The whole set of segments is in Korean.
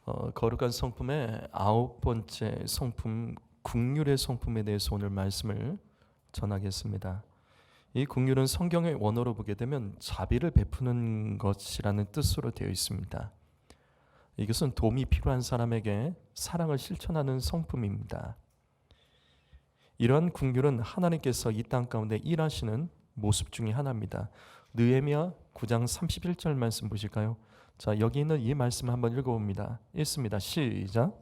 거룩한 성품의 9번째 성품, 긍휼의 성품에 대해서 오늘 말씀을 전하겠습니다. 이 긍휼은 성경의 원어로 보게 되면 자비를 베푸는 것이라는 뜻으로 되어 있습니다. 이것은 도움이 필요한 사람에게 사랑을 실천하는 성품입니다. 이러한 긍휼은 하나님께서 이 땅 가운데 일하시는 모습 중에 하나입니다. 느헤미야 9장 31절 말씀 보실까요? 자, 여기 있는 이 말씀 한번 읽어봅니다. 읽습니다. 시작.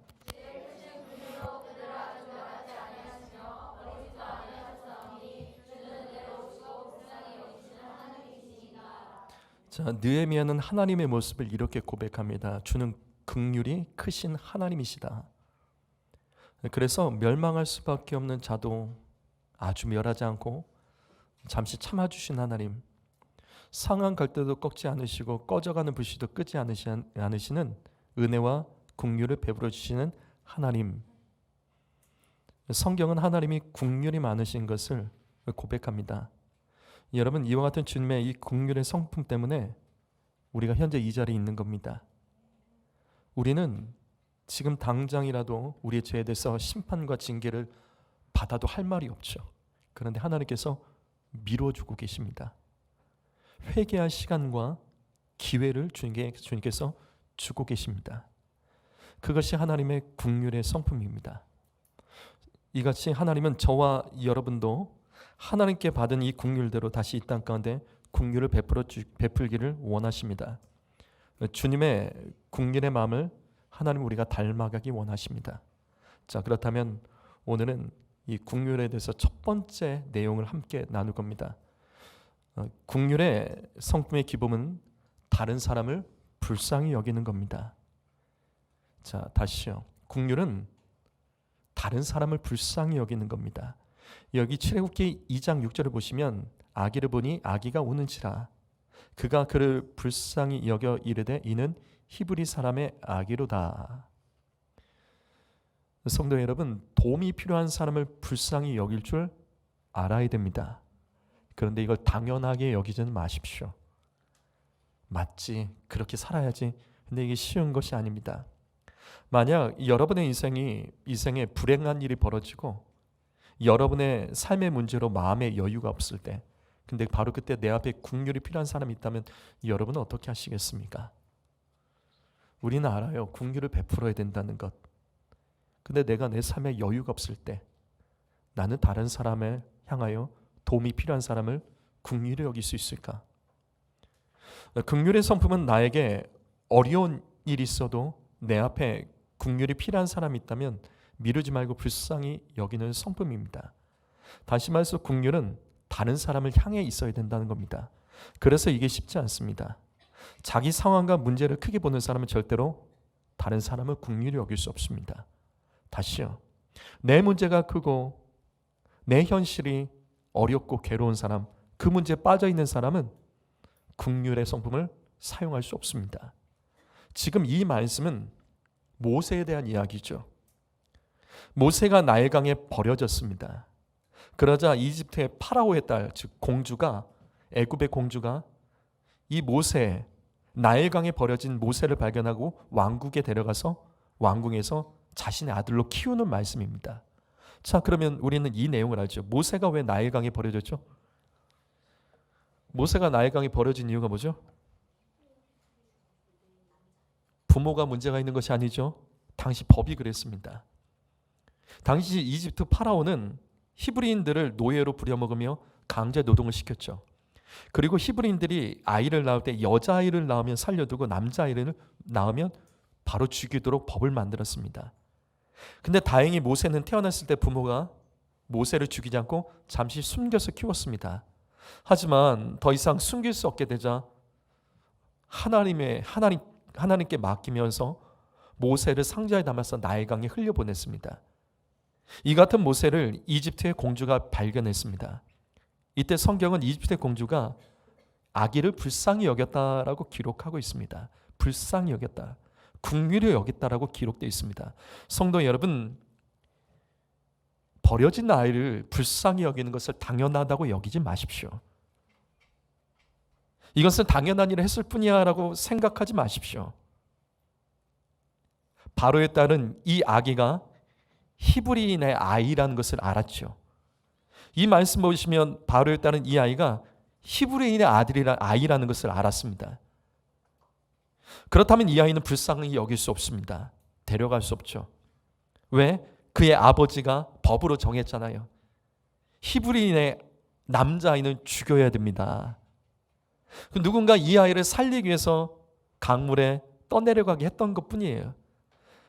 자, 느헤미야는 하나님의 모습을 이렇게 고백합니다. 주는 긍휼이 크신 하나님이시다. 그래서 멸망할 수밖에 없는 자도 아주 멸하지 않고 잠시 참아주신 하나님, 상한 갈대도 꺾지 않으시고 꺼져가는 불씨도 끄지 않으시는 은혜와 긍휼을 베풀어 주시는 하나님. 성경은 하나님이 긍휼이 많으신 것을 고백합니다. 여러분, 이와 같은 주님의 이 긍휼의 성품 때문에 우리가 현재 이 자리에 있는 겁니다. 우리는 지금 당장이라도 우리의 죄에 대해서 심판과 징계를 받아도 할 말이 없죠. 그런데 하나님께서 미뤄주고 계십니다. 회개할 시간과 기회를 주님께서 주고 계십니다. 그것이 하나님의 긍휼의 성품입니다. 이같이 하나님은 저와 여러분도 하나님께 받은 이 긍휼대로 다시 이 땅 가운데 긍휼을 베풀기를 원하십니다. 주님의 긍휼의 마음을 하나님 우리가 닮아가기 원하십니다. 자, 그렇다면 오늘은 이 긍휼에 대해서 첫 번째 내용을 함께 나눌 겁니다. 긍휼의 성품의 기본은 다른 사람을 불쌍히 여기는 겁니다. 자, 다시요. 긍휼은 다른 사람을 불쌍히 여기는 겁니다. 여기 출애굽기 2장 6절을 보시면 아기를 보니 아기가 우는지라 그가 그를 불쌍히 여겨 이르되 이는 히브리 사람의 아기로다. 성도 여러분, 도움이 필요한 사람을 불쌍히 여길 줄 알아야 됩니다. 그런데 이걸 당연하게 여기지는 마십시오. 맞지, 그렇게 살아야지. 근데 이게 쉬운 것이 아닙니다. 만약 여러분의 인생에 불행한 일이 벌어지고 여러분의 삶의 문제로 마음의 여유가 없을 때, 근데 바로 그때 내 앞에 긍휼이 필요한 사람이 있다면 여러분은 어떻게 하시겠습니까? 우리는 알아요. 긍휼을 베풀어야 된다는 것. 근데 내가 내 삶에 여유가 없을 때 나는 다른 사람을 향하여 도움이 필요한 사람을 긍휼히 여길 수 있을까? 긍휼의 성품은 나에게 어려운 일이 있어도 내 앞에 긍휼이 필요한 사람이 있다면 미루지 말고 불쌍히 여기는 성품입니다. 다시 말해서 긍휼은 다른 사람을 향해 있어야 된다는 겁니다. 그래서 이게 쉽지 않습니다. 자기 상황과 문제를 크게 보는 사람은 절대로 다른 사람을 긍휼히 여길 수 없습니다. 다시요. 내 문제가 크고 내 현실이 어렵고 괴로운 사람, 그 문제에 빠져 있는 사람은 긍휼의 성품을 사용할 수 없습니다. 지금 이 말씀은 모세에 대한 이야기죠. 모세가 나일강에 버려졌습니다. 그러자 이집트의 파라오의 딸, 즉 공주가, 애굽의 공주가 이 모세, 나일강에 버려진 모세를 발견하고 왕국에 데려가서 왕궁에서 자신의 아들로 키우는 말씀입니다. 자, 그러면 우리는 이 내용을 알죠. 모세가 왜 나일강에 버려졌죠? 모세가 나일강에 버려진 이유가 뭐죠? 부모가 문제가 있는 것이 아니죠. 당시 법이 그랬습니다. 당시 이집트 파라오는 히브리인들을 노예로 부려먹으며 강제 노동을 시켰죠. 그리고 히브리인들이 아이를 낳을 때 여자아이를 낳으면 살려두고 남자아이를 낳으면 바로 죽이도록 법을 만들었습니다. 근데 다행히 모세는 태어났을 때 부모가 모세를 죽이지 않고 잠시 숨겨서 키웠습니다. 하지만 더 이상 숨길 수 없게 되자 하나님께 맡기면서 모세를 상자에 담아서 나일강에 흘려보냈습니다. 이 같은 모세를 이집트의 공주가 발견했습니다. 이때 성경은 이집트의 공주가 아기를 불쌍히 여겼다라고 기록하고 있습니다. 불쌍히 여겼다, 긍휼히 여겼다라고 기록되어 있습니다. 성도 여러분, 버려진 아이를 불쌍히 여기는 것을 당연하다고 여기지 마십시오. 이것은 당연한 일을 했을 뿐이야 라고 생각하지 마십시오. 바로의 딸은 이 아기가 히브리인의 아이라는 것을 알았죠. 이 말씀 보시면 바로의 딸은 이 아이가 히브리인의 아이라는 것을 알았습니다. 그렇다면 이 아이는 불쌍히 여길 수 없습니다. 데려갈 수 없죠. 왜? 그의 아버지가 법으로 정했잖아요. 히브리인의 남자아이는 죽여야 됩니다. 누군가 이 아이를 살리기 위해서 강물에 떠내려가게 했던 것뿐이에요.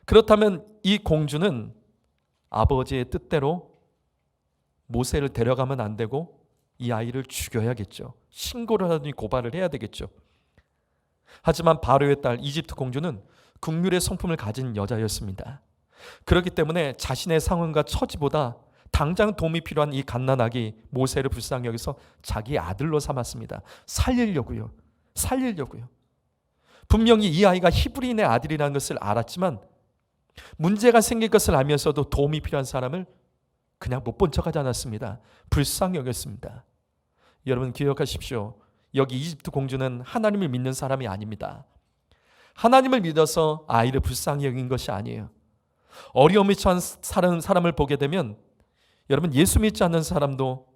그렇다면 이 공주는 아버지의 뜻대로 모세를 데려가면 안 되고 이 아이를 죽여야겠죠. 신고를 하더니 고발을 해야 되겠죠. 하지만 바로의 딸 이집트 공주는 국률의 성품을 가진 여자였습니다. 그렇기 때문에 자신의 상황과 처지보다 당장 도움이 필요한 이 갓난아기 모세를 불쌍히 여기서 자기 아들로 삼았습니다. 살리려고요. 분명히 이 아이가 히브리인의 아들이라는 것을 알았지만 문제가 생길 것을 알면서도 도움이 필요한 사람을 그냥 못 본 척하지 않았습니다. 불쌍히 여겼습니다. 여러분 기억하십시오. 여기 이집트 공주는 하나님을 믿는 사람이 아닙니다. 하나님을 믿어서 아이를 불쌍히 여긴 것이 아니에요. 어려움에 처한 사람을 보게 되면, 여러분 예수 믿지 않는 사람도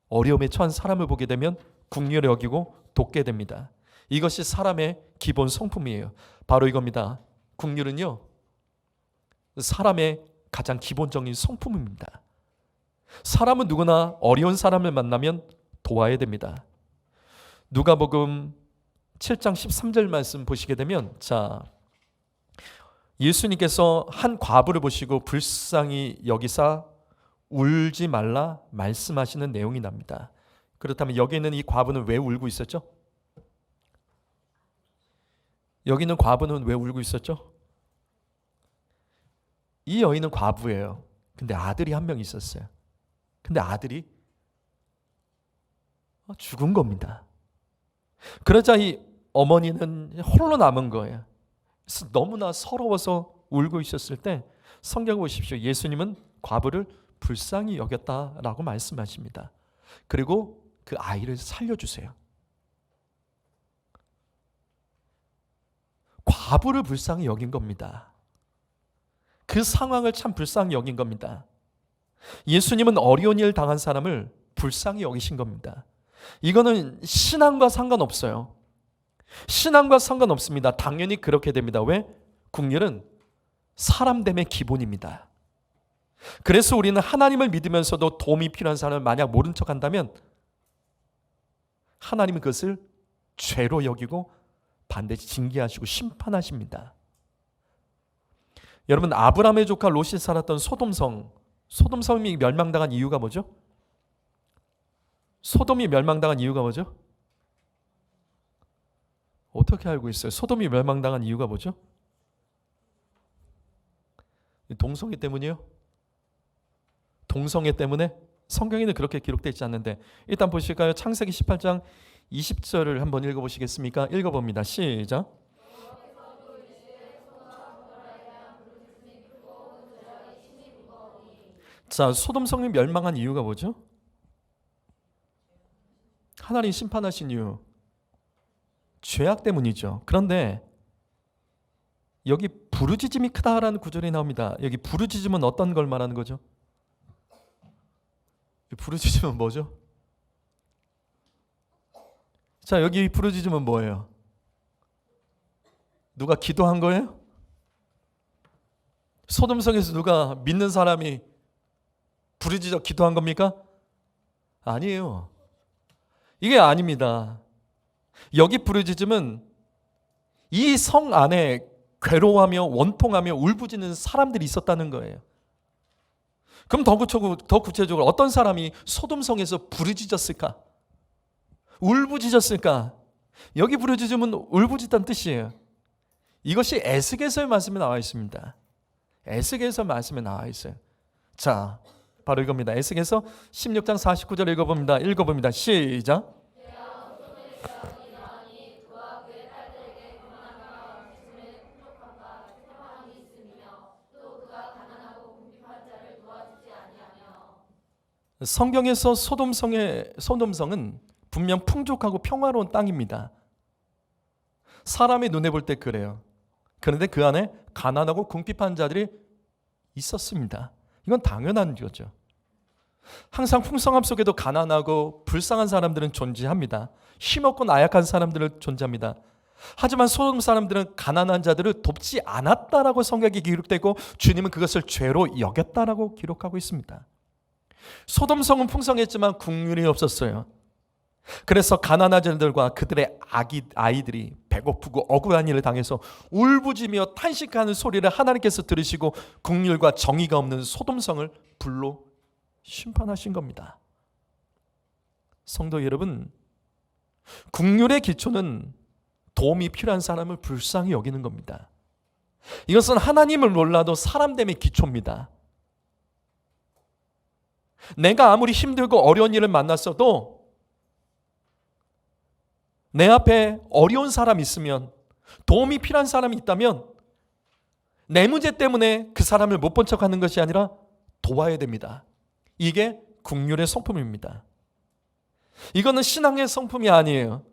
어려움에 처한 사람을 보게 되면 긍휼히 여기고 돕게 됩니다. 이것이 사람의 기본 성품이에요. 바로 이겁니다. 긍휼은요, 사람의 가장 기본적인 성품입니다. 사람은 누구나 어려운 사람을 만나면 도와야 됩니다. 누가복음 7장 13절 말씀 보시게 되면, 자, 예수님께서 한 과부를 보시고 불쌍히 여기사 울지 말라 말씀하시는 내용이 납니다. 그렇다면 여기 있는 이 과부는 왜 울고 있었죠? 여기 있는 과부는 왜 울고 있었죠? 이 여인은 과부예요. 근데 아들이 한 명 있었어요. 근데 아들이 죽은 겁니다. 그러자 이 어머니는 홀로 남은 거예요. 너무나 서러워서 울고 있었을 때 성경 보십시오. 예수님은 과부를 불쌍히 여겼다라고 말씀하십니다. 그리고 그 아이를 살려주세요. 과부를 불쌍히 여긴 겁니다. 그 상황을 참 불쌍히 여긴 겁니다. 예수님은 어려운 일 당한 사람을 불쌍히 여기신 겁니다. 이거는 신앙과 상관없어요. 신앙과 상관없습니다. 당연히 그렇게 됩니다. 왜? 긍휼은 사람됨의 기본입니다. 그래서 우리는 하나님을 믿으면서도 도움이 필요한 사람을 만약 모른 척한다면 하나님은 그것을 죄로 여기고 반드시 징계하시고 심판하십니다. 여러분 아브라함의 조카 롯이 살았던 소돔성이 멸망당한 이유가 뭐죠? 소돔이 멸망당한 이유가 뭐죠? 어떻게 알고 있어요? 소돔이 멸망당한 이유가 뭐죠? 동성애 때문이에요? 동성애 때문에? 성경에는 그렇게 기록되어 있지 않는데 일단 보실까요? 창세기 18장 20절을 한번 읽어보시겠습니까? 읽어봅니다. 시작. 자, 소돔성이 멸망한 이유가 뭐죠? 하나님 심판하신 이유, 죄악 때문이죠. 그런데 여기 부르짖음이 크다라는 구절이 나옵니다. 여기 부르짖음은 어떤 걸 말하는 거죠? 부르짖음은 뭐죠? 자, 여기 부르짖음은 뭐예요? 누가 기도한 거예요? 소돔성에서 누가 믿는 사람이 부르짖어 기도한 겁니까? 아니에요. 이게 아닙니다. 여기 부르짖음은 이 성 안에 괴로워하며 원통하며 울부짖는 사람들이 있었다는 거예요. 그럼 더 구체적으로 어떤 사람이 소돔성에서 부르짖었을까? 울부짖었을까? 여기 부르짖음은 울부짖다는 뜻이에요. 이것이 에스겔서의 말씀에 나와 있습니다. 에스겔서 말씀에 나와 있어요. 자, 바로 이겁니다. 에스겔서 16장 49절 읽어봅니다. 시작. 성경에서 소돔성은 분명 풍족하고 평화로운 땅입니다. 사람의 눈에 볼 때 그래요. 그런데 그 안에 가난하고 궁핍한 자들이 있었습니다. 이건 당연한 거죠. 항상 풍성함 속에도 가난하고 불쌍한 사람들은 존재합니다. 힘없고 나약한 사람들은 존재합니다. 하지만 소돔 사람들은 가난한 자들을 돕지 않았다라고 성경에 기록되고 주님은 그것을 죄로 여겼다라고 기록하고 있습니다. 소돔 성은 풍성했지만 국률이 없었어요. 그래서 가난한 자들과 그들의 아이들이 배고프고 억울한 일을 당해서 울부짖으며 탄식하는 소리를 하나님께서 들으시고 국률과 정의가 없는 소돔성을 불로 심판하신 겁니다. 성도 여러분, 국률의 기초는 도움이 필요한 사람을 불쌍히 여기는 겁니다. 이것은 하나님을 몰라도 사람됨의 기초입니다. 내가 아무리 힘들고 어려운 일을 만났어도 내 앞에 어려운 사람이 있으면, 도움이 필요한 사람이 있다면 내 문제 때문에 그 사람을 못 본 척하는 것이 아니라 도와야 됩니다. 이게 국률의 성품입니다. 이거는 신앙의 성품이 아니에요.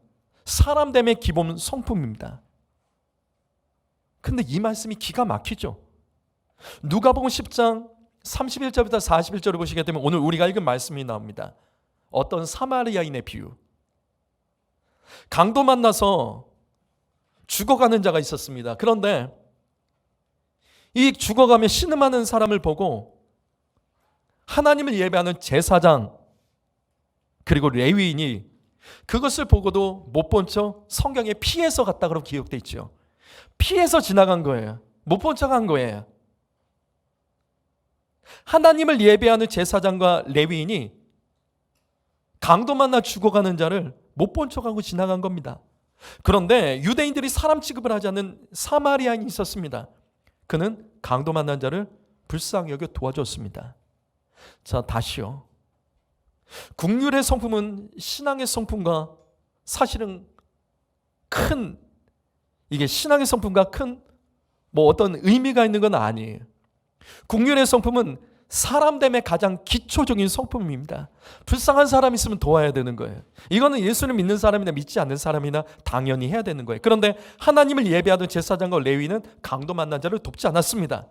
사람됨의 기본 성품입니다. 근데 이 말씀이 기가 막히죠. 누가복음 10장 31절부터 41절을 보시게 되면 오늘 우리가 읽은 말씀이 나옵니다. 어떤 사마리아인의 비유. 강도 만나서 죽어가는 자가 있었습니다. 그런데 이 죽어가며 신음하는 사람을 보고 하나님을 예배하는 제사장 그리고 레위인이 그것을 보고도 못 본 척 성경에 피해서 갔다고 기록되어 있죠. 피해서 지나간 거예요. 못 본 척 한 거예요. 하나님을 예배하는 제사장과 레위인이 강도 만나 죽어가는 자를 못 본 척하고 지나간 겁니다. 그런데 유대인들이 사람 취급을 하지 않는 사마리아인이 있었습니다. 그는 강도 만난 자를 불쌍히 여겨 도와줬습니다. 자, 다시요. 국률의 성품은 신앙의 성품과 사실은 이게 신앙의 성품과 큰 어떤 의미가 있는 건 아니에요. 국률의 성품은 사람됨의 가장 기초적인 성품입니다. 불쌍한 사람이 있으면 도와야 되는 거예요. 이거는 예수를 믿는 사람이나 믿지 않는 사람이나 당연히 해야 되는 거예요. 그런데 하나님을 예배하던 제사장과 레위는 강도 만난 자를 돕지 않았습니다.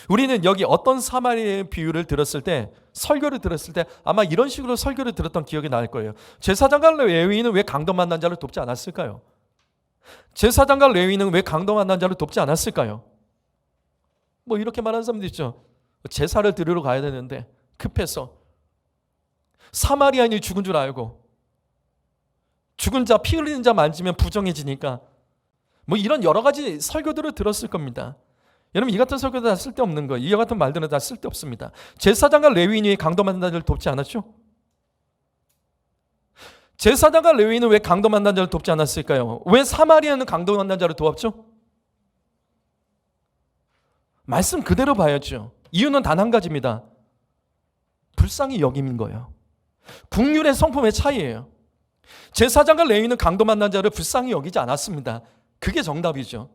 우리는 여기 어떤 사마리아의 비유를 들었을 때, 설교를 들었을 때 아마 이런 식으로 설교를 들었던 기억이 날 거예요. 제사장과 레위인은 왜 강도 만난 자를 돕지 않았을까요? 제사장과 레위인은 왜 강도 만난 자를 돕지 않았을까요? 이렇게 말하는 사람도 있죠. 제사를 드리러 가야 되는데 급해서 사마리아인이 죽은 줄 알고 죽은 자, 피 흘리는 자 만지면 부정해지니까 이런 여러 가지 설교들을 들었을 겁니다. 여러분, 이 같은 설교도 다 쓸데없는 거예요. 이 같은 말들은 다 쓸데없습니다. 제사장과 레위인이 강도 만난 자를 돕지 않았죠? 제사장과 레위인은 왜 강도 만난 자를 돕지 않았을까요? 왜 사마리아는 강도 만난 자를 도왔죠? 말씀 그대로 봐야죠. 이유는 단 한 가지입니다. 불쌍히 여기는 거예요. 국률의 성품의 차이예요. 제사장과 레위인은 강도 만난 자를 불쌍히 여기지 않았습니다. 그게 정답이죠.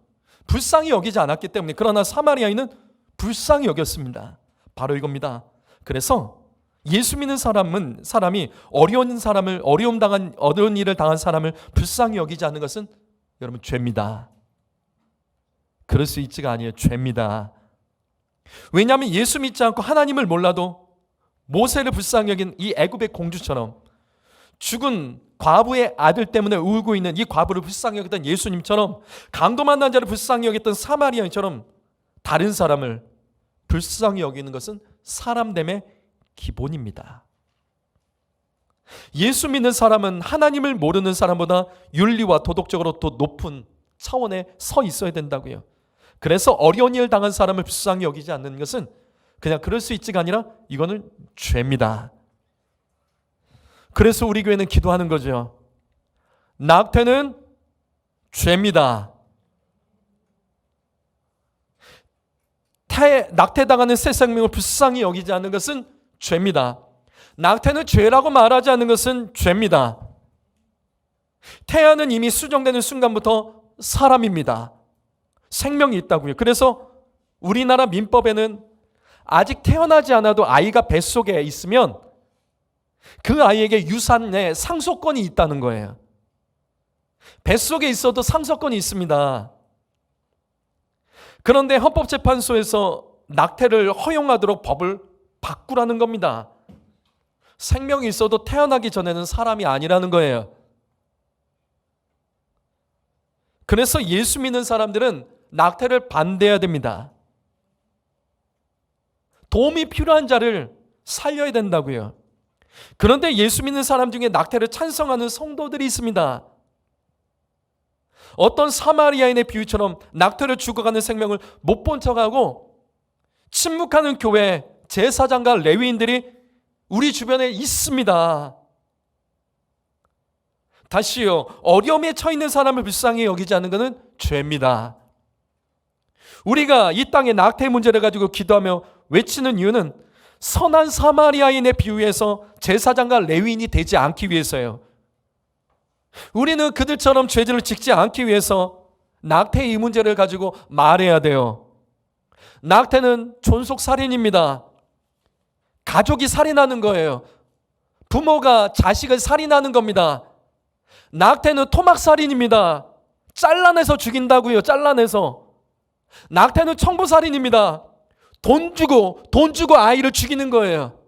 불쌍히 여기지 않았기 때문에. 그러나 사마리아인은 불쌍히 여겼습니다. 바로 이겁니다. 그래서 예수 믿는 사람이 어려운 일을 당한 사람을 불쌍히 여기지 않는 것은 여러분 죄입니다. 그럴 수 있지가 아니에요. 죄입니다. 왜냐하면 예수 믿지 않고 하나님을 몰라도 모세를 불쌍히 여긴 이 애굽의 공주처럼, 죽은 과부의 아들 때문에 울고 있는 이 과부를 불쌍히 여겼던 예수님처럼, 강도 만난 자를 불쌍히 여겼던 사마리아인처럼 다른 사람을 불쌍히 여기는 것은 사람됨의 기본입니다. 예수 믿는 사람은 하나님을 모르는 사람보다 윤리와 도덕적으로 더 높은 차원에 서 있어야 된다고요. 그래서 어려운 일 당한 사람을 불쌍히 여기지 않는 것은 그냥 그럴 수 있지가 아니라 이거는 죄입니다. 그래서 우리 교회는 기도하는 거죠. 낙태는 죄입니다. 낙태당하는 새 생명을 불쌍히 여기지 않는 것은 죄입니다. 낙태는 죄라고 말하지 않는 것은 죄입니다. 태아는 이미 수정되는 순간부터 사람입니다. 생명이 있다고요. 그래서 우리나라 민법에는 아직 태어나지 않아도 아이가 뱃속에 있으면 그 아이에게 유산의 상속권이 있다는 거예요. 뱃속에 있어도 상속권이 있습니다. 그런데 헌법재판소에서 낙태를 허용하도록 법을 바꾸라는 겁니다. 생명이 있어도 태어나기 전에는 사람이 아니라는 거예요. 그래서 예수 믿는 사람들은 낙태를 반대해야 됩니다. 도움이 필요한 자를 살려야 된다고요. 그런데 예수 믿는 사람 중에 낙태를 찬성하는 성도들이 있습니다. 어떤 사마리아인의 비유처럼 낙태를 죽어가는 생명을 못 본 척하고 침묵하는 교회 제사장과 레위인들이 우리 주변에 있습니다. 다시요, 어려움에 처해 사람을 불쌍히 여기지 않는 것은 죄입니다. 우리가 이 땅의 낙태 문제를 가지고 기도하며 외치는 이유는 선한 사마리아인의 비유에서 제사장과 레위인이 되지 않기 위해서예요. 우리는 그들처럼 죄를 짓지 않기 위해서 낙태의 이 문제를 가지고 말해야 돼요. 낙태는 존속살인입니다. 가족이 살인하는 거예요. 부모가 자식을 살인하는 겁니다. 낙태는 토막살인입니다. 잘라내서 죽인다고요. 잘라내서. 낙태는 청부살인입니다. 돈 주고 아이를 죽이는 거예요.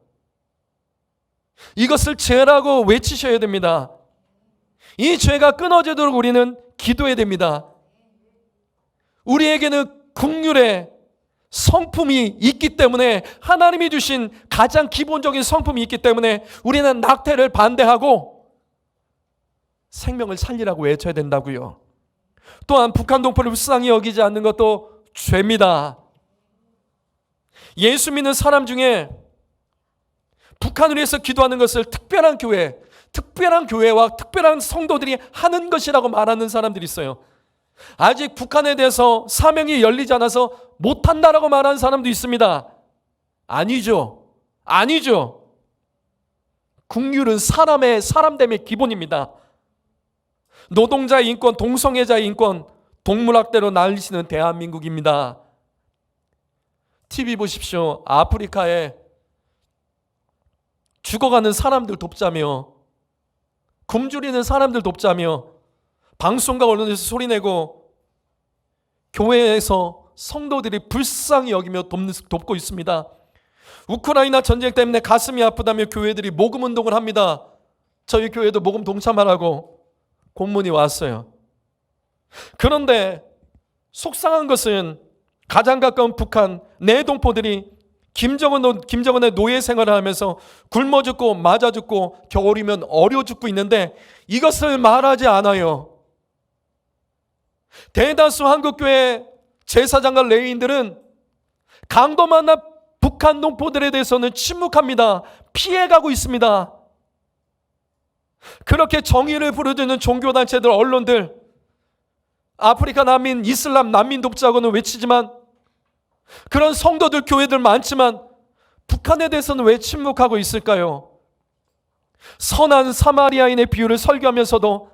이것을 죄라고 외치셔야 됩니다. 이 죄가 끊어지도록 우리는 기도해야 됩니다. 우리에게는 긍휼의 성품이 있기 때문에, 하나님이 주신 가장 기본적인 성품이 있기 때문에 우리는 낙태를 반대하고 생명을 살리라고 외쳐야 된다고요. 또한 북한 동포를 불쌍히 여기지 않는 것도 죄입니다. 예수 믿는 사람 중에 북한을 위해서 기도하는 것을 특별한 교회와 특별한 성도들이 하는 것이라고 말하는 사람들이 있어요. 아직 북한에 대해서 사명이 열리지 않아서 못한다라고 말하는 사람도 있습니다. 아니죠. 긍휼은 사람됨의 기본입니다. 노동자의 인권, 동성애자의 인권, 동물학대로 난리치는 대한민국입니다. TV 보십시오. 아프리카에 죽어가는 사람들 돕자며, 굶주리는 사람들 돕자며 방송과 언론에서 소리내고 교회에서 성도들이 불쌍히 여기며 돕고 있습니다. 우크라이나 전쟁 때문에 가슴이 아프다며 교회들이 모금 운동을 합니다. 저희 교회도 모금 동참하라고 공문이 왔어요. 그런데 속상한 것은 가장 가까운 북한 내동포들이 김정은의 노예 생활을 하면서 굶어 죽고 맞아 죽고 겨울이면 얼어 죽고 있는데 이것을 말하지 않아요. 대다수 한국교회 제사장과 레위인들은 강도 만난 북한 동포들에 대해서는 침묵합니다. 피해가고 있습니다. 그렇게 정의를 부르짖는 종교단체들, 언론들, 아프리카 난민, 이슬람 난민 돕자고는 외치지만, 그런 성도들, 교회들 많지만 북한에 대해서는 왜 침묵하고 있을까요? 선한 사마리아인의 비유를 설교하면서도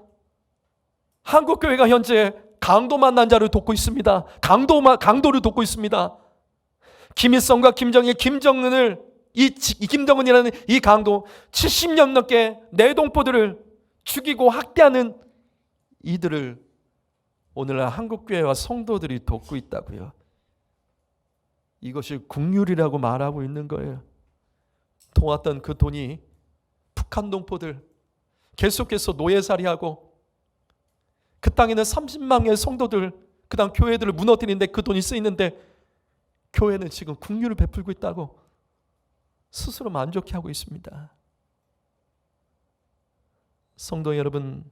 한국교회가 현재 강도 만난 자를 돕고 있습니다. 강도를 돕고 있습니다. 김일성과 김정은이라는 이 강도, 70년 넘게 내동포들을 죽이고 학대하는 이들을 오늘날 한국교회와 성도들이 돕고 있다고요. 이것이 긍휼이라고 말하고 있는 거예요. 도왔던 그 돈이 북한 동포들 계속해서 노예살이하고 그 땅에는 30만의 성도들, 그 다음 교회들을 무너뜨리는데 그 돈이 쓰이는데 교회는 지금 긍휼을 베풀고 있다고 스스로 만족해하고 있습니다. 성도 여러분,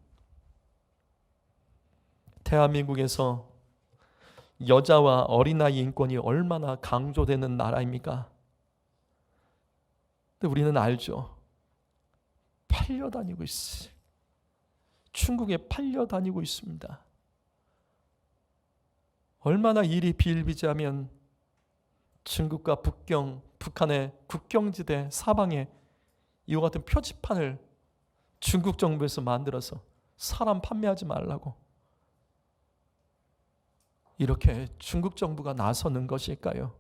대한민국에서 여자와 어린아이 인권이 얼마나 강조되는 나라입니까? 근데 우리는 알죠. 팔려다니고 있어요. 중국에 팔려다니고 있습니다. 얼마나 일이 비일비재하면 중국과 북한의 국경지대 사방에 이와 같은 표지판을 중국 정부에서 만들어서 사람 판매하지 말라고 이렇게 중국 정부가 나서는 것일까요?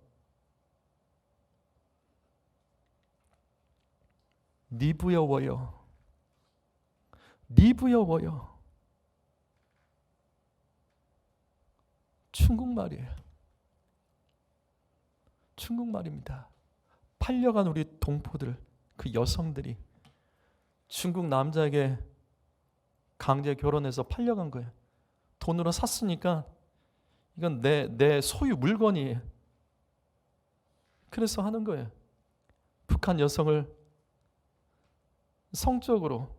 니부여워요. 중국말이에요. 중국말입니다. 팔려간 우리 동포들, 그 여성들이 중국 남자에게 강제 결혼해서 팔려간 거예요. 돈으로 샀으니까 이건 내 소유 물건이에요. 그래서 하는 거예요. 북한 여성을 성적으로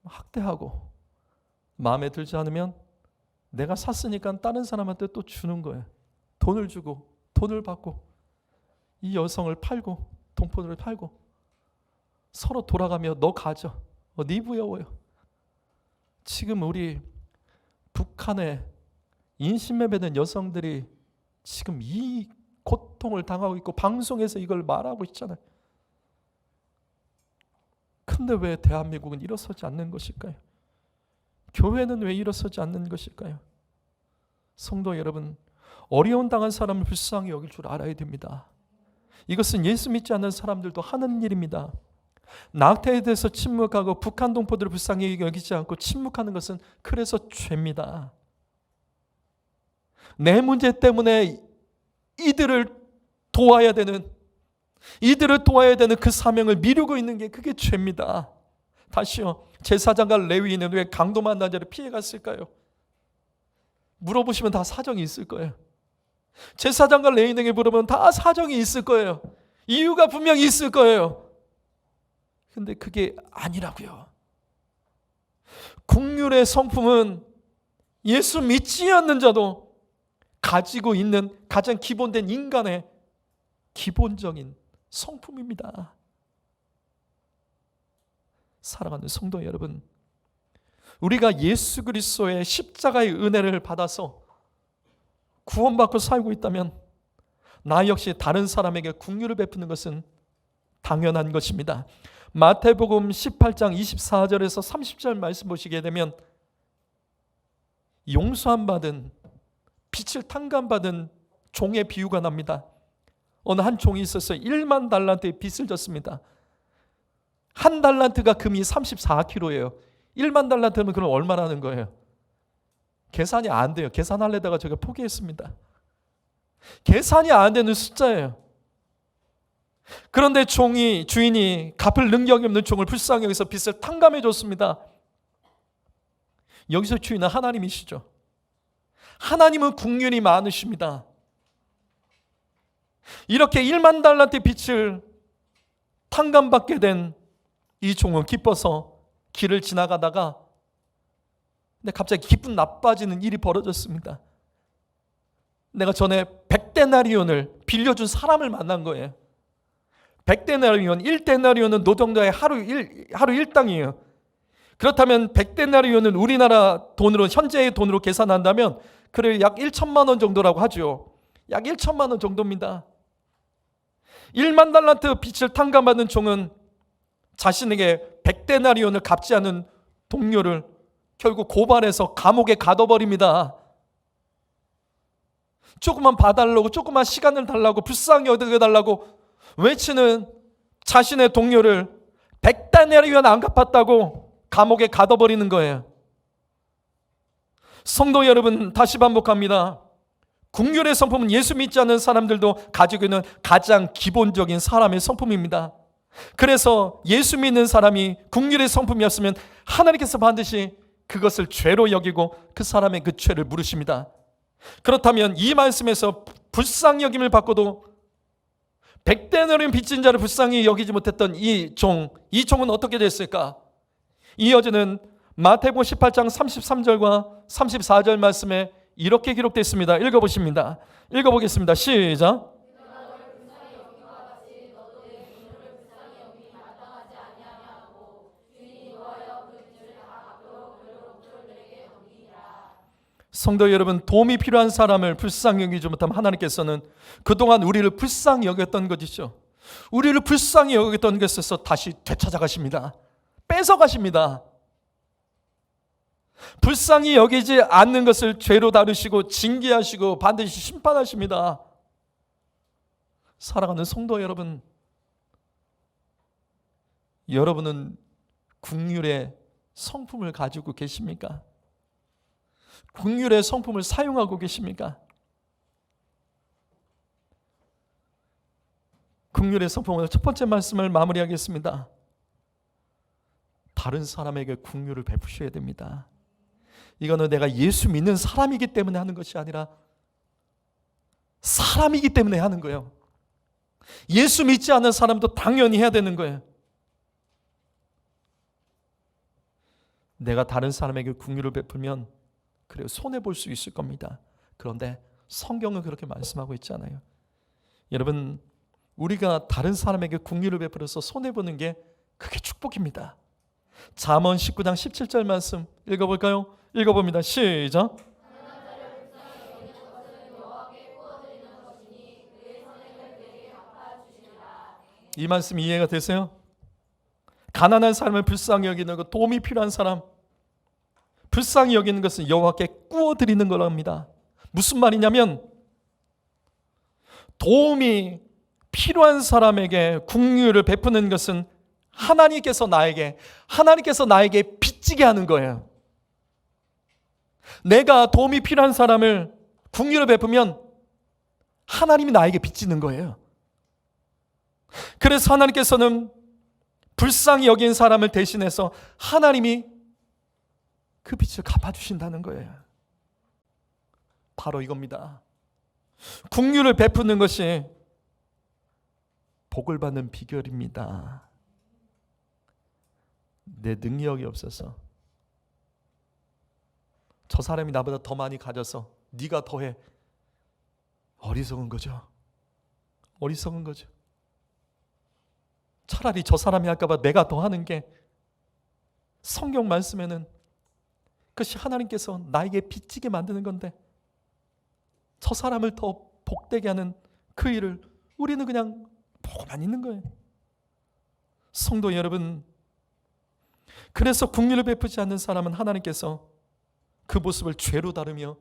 학대하고 마음에 들지 않으면 내가 샀으니까 다른 사람한테 또 주는 거예요. 돈을 주고 돈을 받고 이 여성을 팔고 동포들을 팔고 서로 돌아가며 너 가져. 네 부여워요. 지금 우리 북한에 인신매매된 여성들이 지금 이 고통을 당하고 있고 방송에서 이걸 말하고 있잖아요. 근데 왜 대한민국은 일어서지 않는 것일까요? 교회는 왜 일어서지 않는 것일까요? 성도 여러분, 어려움 당한 사람을 불쌍히 여길 줄 알아야 됩니다. 이것은 예수 믿지 않는 사람들도 하는 일입니다. 낙태에 대해서 침묵하고 북한 동포들을 불쌍히 여기지 않고 침묵하는 것은 그래서 죄입니다. 내 문제 때문에 이들을 도와야 되는 그 사명을 미루고 있는 게 그게 죄입니다. 다시요, 제사장과 레위인은 왜 강도 만난 자를 피해갔을까요? 물어보시면 다 사정이 있을 거예요. 제사장과 레위인에게 물어보면 다 사정이 있을 거예요. 이유가 분명히 있을 거예요. 근데 그게 아니라고요. 국률의 성품은 예수 믿지 않는 자도 가지고 있는 가장 기본된 인간의 기본적인 성품입니다. 사랑하는 성도 여러분, 우리가 예수 그리스도의 십자가의 은혜를 받아서 구원받고 살고 있다면 나 역시 다른 사람에게 긍휼을 베푸는 것은 당연한 것입니다. 마태복음 18장 24절에서 30절 말씀 보시게 되면 용서함 받은 빛을 탕감받은 종의 비유가 납니다. 어느 한 종이 있어서 1만 달란트의 빚을 졌습니다. 한 달란트가 금이 34kg예요. 1만 달란트면 그럼 얼마라는 거예요? 계산이 안 돼요. 계산하려다가 제가 포기했습니다. 계산이 안 되는 숫자예요. 그런데 주인이 갚을 능력이 없는 종을 불쌍히 여기서 빚을 탕감해 줬습니다. 여기서 주인은 하나님이시죠. 하나님은 긍휼이 많으십니다. 이렇게 1만 달란트의 빚을 탕감받게 된 이 종은 기뻐서 길을 지나가다가 근데 갑자기 기분 나빠지는 일이 벌어졌습니다. 내가 전에 100데나리온을 빌려준 사람을 만난 거예요. 100데나리온, 1데나리온은 노동자의 하루 일당이에요. 그렇다면 100데나리온은 우리나라 돈으로, 현재의 돈으로 계산한다면 그래 약 1천만 원 정도라고 하죠. 약 1천만 원 정도입니다. 1만 달란트 빚을 탕감받은 종은 자신에게 100데나리온을 갚지 않은 동료를 결국 고발해서 감옥에 가둬버립니다. 조금만 봐달라고, 조금만 시간을 달라고, 불쌍히 여겨달라고 외치는 자신의 동료를 100데나리온 안 갚았다고 감옥에 가둬버리는 거예요. 성도 여러분, 다시 반복합니다. 긍휼의 성품은 예수 믿지 않는 사람들도 가지고 있는 가장 기본적인 사람의 성품입니다. 그래서 예수 믿는 사람이 긍휼의 성품이었으면 하나님께서 반드시 그것을 죄로 여기고 그 사람의 그 죄를 물으십니다. 그렇다면 이 말씀에서 불쌍히 여김을 받고도 100데나리온 빚진 자를 불쌍히 여기지 못했던 이 종은 어떻게 됐을까? 이어지는 마태복음 18장 33절과 34절 말씀에 이렇게 기록되어 있습니다. 읽어보십니다. 읽어보겠습니다. 시작. 성도 여러분, 도움이 필요한 사람을 불쌍히 여기지 못하면 하나님께서는 그동안 우리를 불쌍히 여겼던 것이죠. 우리를 불쌍히 여겼던 것에서 다시 되찾아가십니다. 뺏어가십니다. 불쌍히 여기지 않는 것을 죄로 다루시고 징계하시고 반드시 심판하십니다. 사랑하는 성도 여러분, 여러분은 긍휼의 성품을 가지고 계십니까? 긍휼의 성품을 사용하고 계십니까? 긍휼의 성품, 오늘 첫 번째 말씀을 마무리하겠습니다. 다른 사람에게 긍휼을 베푸셔야 됩니다. 이거는 내가 예수 믿는 사람이기 때문에 하는 것이 아니라 사람이기 때문에 하는 거예요. 예수 믿지 않는 사람도 당연히 해야 되는 거예요. 내가 다른 사람에게 긍휼을 베풀면 그래요, 손해볼 수 있을 겁니다. 그런데 성경은 그렇게 말씀하고 있지 않아요. 여러분, 우리가 다른 사람에게 긍휼을 베풀어서 손해보는 게 그게 축복입니다. 잠언 19장 17절 말씀 읽어볼까요? 읽어봅니다. 시작. 이 말씀 이해가 되세요? 가난한 사람을 불쌍히 여기는 것, 도움이 필요한 사람 불쌍히 여기는 것은 여호와께 구워드리는 거랍니다. 무슨 말이냐면 도움이 필요한 사람에게 긍휼을 베푸는 것은 하나님께서 나에게 빚지게 하는 거예요. 내가 도움이 필요한 사람을 긍휼을 베푸면 하나님이 나에게 빚지는 거예요. 그래서 하나님께서는 불쌍히 여긴 사람을 대신해서 하나님이 그 빚을 갚아주신다는 거예요. 바로 이겁니다. 긍휼을 베푸는 것이 복을 받는 비결입니다. 내 능력이 없어서 저 사람이 나보다 더 많이 가져서 네가 더해. 어리석은 거죠. 어리석은 거죠. 차라리 저 사람이 할까봐 내가 더 하는 게, 성경 말씀에는 그것이 하나님께서 나에게 빚지게 만드는 건데 저 사람을 더 복되게 하는 그 일을 우리는 그냥 보고만 있는 거예요. 성도 여러분, 그래서 긍휼을 베푸지 않는 사람은 하나님께서 그 모습을 죄로 다루며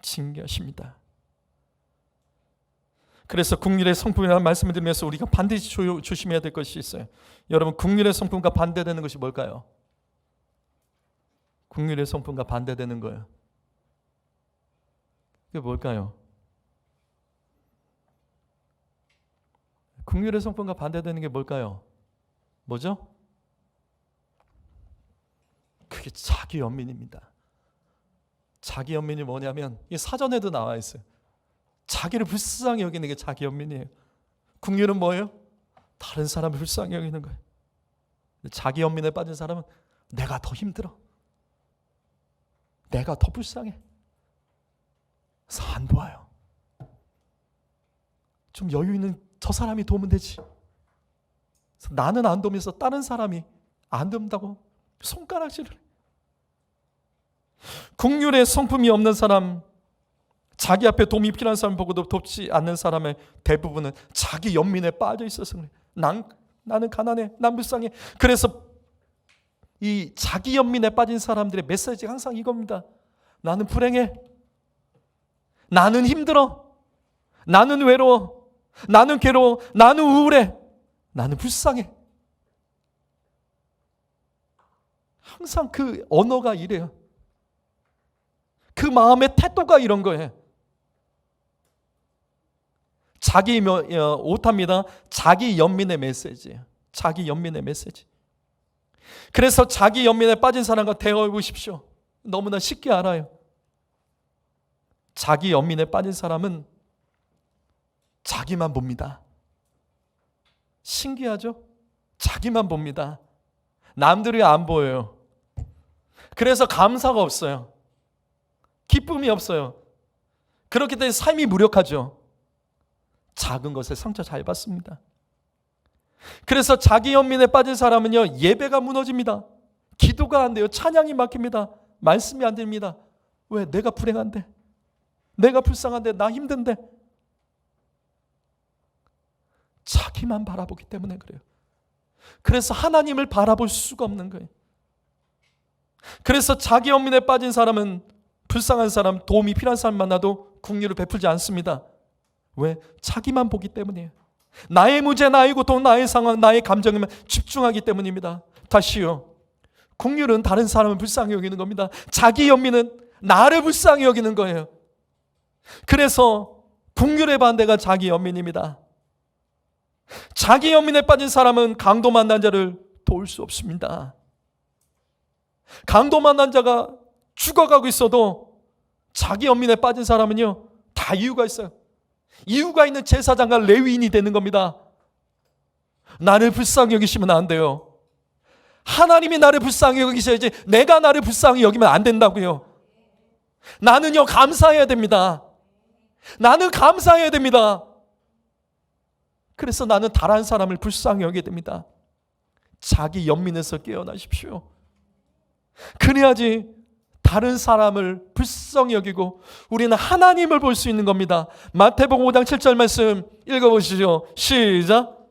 징계하십니다. 그래서 긍휼의 성품이라는 말씀을 드리면서 우리가 반드시 조심해야 될 것이 있어요. 여러분, 긍휼의 성품과 반대되는 것이 뭘까요? 긍휼의 성품과 반대되는 거예요. 그게 뭘까요? 긍휼의 성품과 반대되는 게 뭘까요? 뭐죠? 그게 자기 연민입니다. 자기 연민이 뭐냐면 이 사전에도 나와 있어요. 자기를 불쌍히 여기는 게 자기 연민이에요. 긍휼은 뭐예요? 다른 사람을 불쌍히 여기는 거예요. 자기 연민에 빠진 사람은 내가 더 힘들어, 내가 더 불쌍해, 그래서 안 도와요. 좀 여유 있는 저 사람이 도우면 되지. 나는 안 도우면서 다른 사람이 안 돕는다고 손가락질을 해. 긍휼의 성품이 없는 사람, 자기 앞에 도움이 필요한 사람 보고도 돕지 않는 사람의 대부분은 자기 연민에 빠져 있어서 그래. 나는 가난해, 난 불쌍해. 그래서 이 자기 연민에 빠진 사람들의 메시지가 항상 이겁니다. 나는 불행해, 나는 힘들어, 나는 외로워, 나는 괴로워, 나는 우울해, 나는 불쌍해. 항상 그 언어가 이래요. 그 마음의 태도가 이런 거예요. 자기 오타입니다. 자기 연민의 메시지예요. 자기 연민의 메시지. 그래서 자기 연민에 빠진 사람과 대화해 보십시오. 너무나 쉽게 알아요. 자기 연민에 빠진 사람은 자기만 봅니다. 신기하죠? 자기만 봅니다. 남들이 안 보여요. 그래서 감사가 없어요. 기쁨이 없어요. 그렇기 때문에 삶이 무력하죠. 작은 것에 상처 잘 받습니다. 그래서 자기 연민에 빠진 사람은요, 예배가 무너집니다. 기도가 안 돼요. 찬양이 막힙니다. 말씀이 안 됩니다. 왜? 내가 불행한데, 내가 불쌍한데, 나 힘든데. 자기만 바라보기 때문에 그래요. 그래서 하나님을 바라볼 수가 없는 거예요. 그래서 자기 연민에 빠진 사람은, 불쌍한 사람, 도움이 필요한 사람 만나도 긍휼을 베풀지 않습니다. 왜? 자기만 보기 때문이에요. 나의 문제, 나의 고통, 나의 상황, 나의 감정에만 집중하기 때문입니다. 다시요, 긍휼은 다른 사람을 불쌍히 여기는 겁니다. 자기 연민은 나를 불쌍히 여기는 거예요. 그래서 긍휼의 반대가 자기 연민입니다. 자기 연민에 빠진 사람은 강도 만난 자를 도울 수 없습니다. 강도 만난 자가 죽어가고 있어도 자기 연민에 빠진 사람은요, 다 이유가 있어요. 이유가 있는 제사장과 레위인이 되는 겁니다. 나를 불쌍히 여기시면 안 돼요. 하나님이 나를 불쌍히 여기셔야지 내가 나를 불쌍히 여기면 안 된다고요. 나는요, 감사해야 됩니다. 나는 감사해야 됩니다. 그래서 나는 다른 사람을 불쌍히 여기게 됩니다. 자기 연민에서 깨어나십시오. 그래야지 다른 사람을 불쌍히 여기고 우리는 하나님을 볼 수 있는 겁니다. 마태복음 5장 7절 말씀 읽어보시죠. 시작.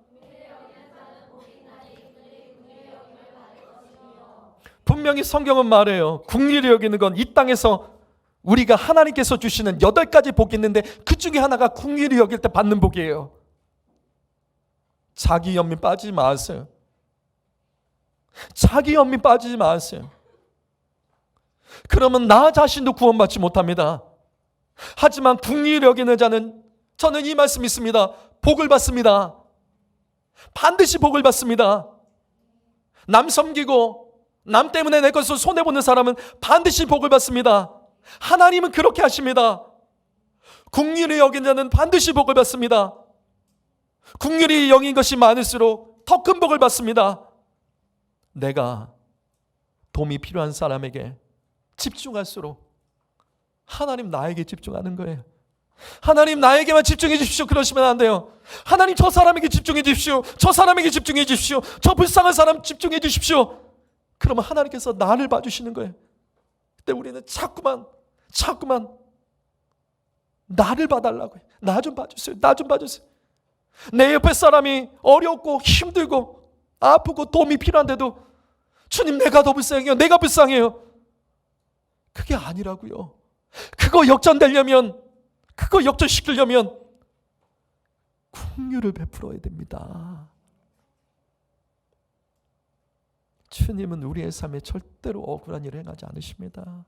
분명히 성경은 말해요. 긍휼히 여기는 건 이 땅에서 우리가 하나님께서 주시는 8가지 복이 있는데 그 중에 하나가 긍휼히 여길 때 받는 복이에요. 자기 연민 빠지지 마세요. 자기 연민 빠지지 마세요. 그러면 나 자신도 구원받지 못합니다. 하지만 긍휼히 여기는 자는, 저는 이 말씀 있습니다. 복을 받습니다. 반드시 복을 받습니다. 남 섬기고 남 때문에 내 것을 손해보는 사람은 반드시 복을 받습니다. 하나님은 그렇게 하십니다. 긍휼히 여긴 자는 반드시 복을 받습니다. 긍휼히 여긴 것이 많을수록 더 큰 복을 받습니다. 내가 도움이 필요한 사람에게 집중할수록 하나님 나에게 집중하는 거예요. 하나님 나에게만 집중해 주십시오. 그러시면 안 돼요. 하나님 저 사람에게 집중해 주십시오. 저 사람에게 집중해 주십시오. 저 불쌍한 사람 집중해 주십시오. 그러면 하나님께서 나를 봐주시는 거예요. 그때 우리는 자꾸만 나를 봐달라고 해요. 나 좀 봐주세요. 나 좀 봐주세요. 내 옆에 사람이 어렵고 힘들고 아프고 도움이 필요한데도 주님 내가 더 불쌍해요. 내가 불쌍해요. 그게 아니라고요. 그거 역전되려면, 그거 역전시키려면 긍휼을 베풀어야 됩니다. 주님은 우리의 삶에 절대로 억울한 일을 행하지 않으십니다.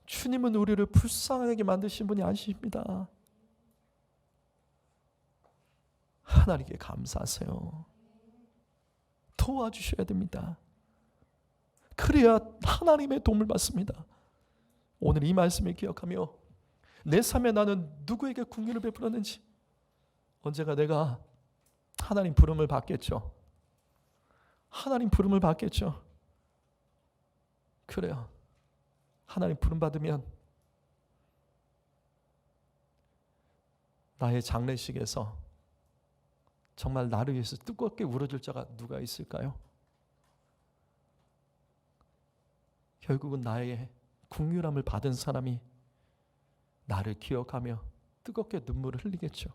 주님은 우리를 불쌍하게 만드신 분이 아니십니다. 하나님께 감사하세요. 도와주셔야 됩니다. 그래야 하나님의 도움을 받습니다. 오늘 이 말씀을 기억하며 내 삶에 나는 누구에게 긍휼을 베풀었는지, 언제가 내가 하나님 부름을 받겠죠. 하나님 부름을 받겠죠. 그래요. 하나님 부름 받으면 나의 장례식에서 정말 나를 위해서 뜨겁게 울어줄 자가 누가 있을까요? 결국은 나의 긍휼함을 받은 사람이 나를 기억하며 뜨겁게 눈물을 흘리겠죠.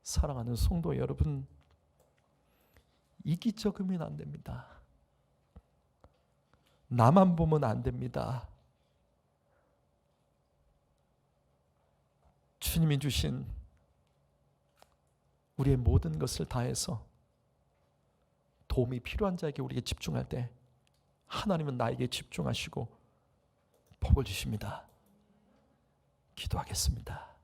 사랑하는 성도 여러분, 이기적이면 안 됩니다. 나만 보면 안 됩니다. 주님이 주신 우리의 모든 것을 다해서 도움이 필요한 자에게 우리에게 집중할 때 하나님은 나에게 집중하시고 복을 주십니다. 기도하겠습니다.